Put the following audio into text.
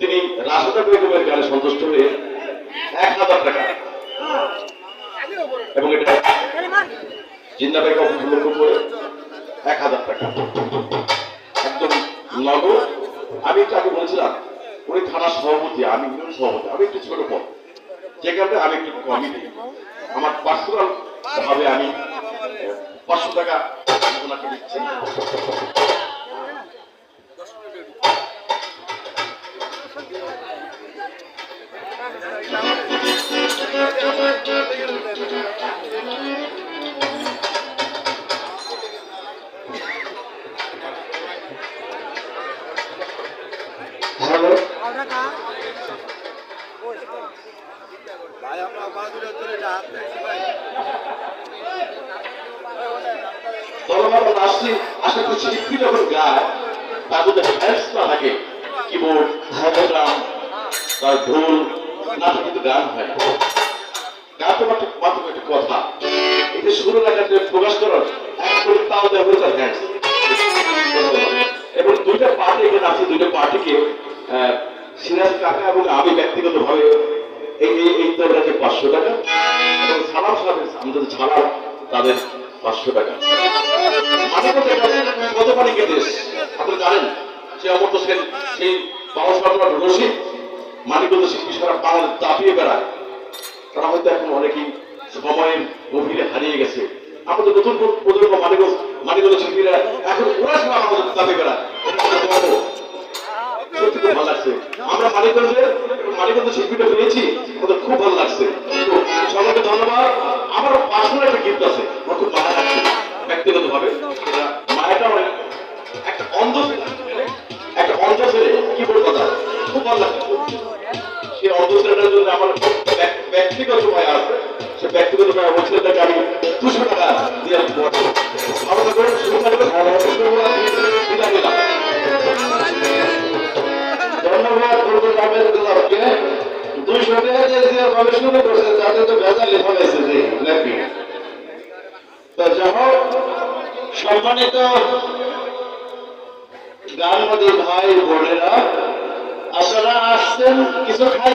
তিনি রাশেদা বেগমের গানে সন্তুষ্ট হয়ে 1000 টাকা এবং এটা জিন্না বেগম উপলক্ষ করে 1000 টাকা একদম নগদ। আমি একটু আগে বলছিলাম উনি থানা সভাপতি, আমি ইউনিয়ন সভাপতি, আমি একটু ছোট পদ, যে কারণে আমি একটু কমই দিই। আমার পার্সোনাল ভাবে আমি 500 টাকা ওনাকে দিচ্ছি। আশা করছি শিল্পী যখন গায় তার যদি হ্যান্ডস না থাকে, কিবোর্ড, হারমোনিয়াম, তার ঢোল না থাকে কিন্তু গান হয় না। গান তো মাত্র একটা কথা, এই যে সুর লাগাতে প্রকাশ করার একদম তাও দেওয়া হয়ে তার হ্যান্ডস। এবং দুইটা পার্টি এখানে আছে, দুইটা পার্টিকে সিরাজ কাকা এবং আমি ব্যক্তিগত ভাবে এই দলটাকে 500 টাকা এবং সালাম সাহেব আমাদের ছাড়া তাদের 500 টাকা। কত মানিকের দেশ আপনি জানেন, সে অমর্ত্য সেন, সেই বাবা সরকার রশিদ মানিকগঞ্জ শিল্পী সারা বাংলাদেশ দাপিয়ে বেড়ায়। তারা হয়তো এখন অনেকেই সময়ের গভীরে হারিয়ে গেছে। আমাদের নতুন প্রজন্ম মানিকগঞ্জ শিল্পীরা এখন ওরা সারা আমাদের দাপিয়ে বেড়ায়। সত্যি খুব ভালো লাগছে, আমরা মানিকগঞ্জ শিল্পীটা পেয়েছি, আমাদের খুব ভালো লাগছে। তো সবাইকে ধন্যবাদ। আমার পার্সোনাল একটা গিফট আছে, আমার খুব মায়া লাগছে ব্যক্তিগত ভাবে। মায়াটা অনেক একটা অন্ধ ছেলে কি বলবো কথা খুব ভালো লাগছে। সেই অন্ধ ছেলেটার জন্য আমার ব্যক্তিগত মায়া আছে, সে ব্যক্তিগত মায়া ওই ছেলেটাকে আমি 200 টাকা দিয়ে ভালো থাকবেন, সুযোগ থাকবে। ধন্যবাদ 200 টাকা দিয়ে গবেষণা করছে, তাতে তো ভেজাল লেখা গেছে যে নাকি। তো যাই হোক, সম্মানিত গানবাদী ভাই বোনেরা, আপনারা আসছেন কিছু খাই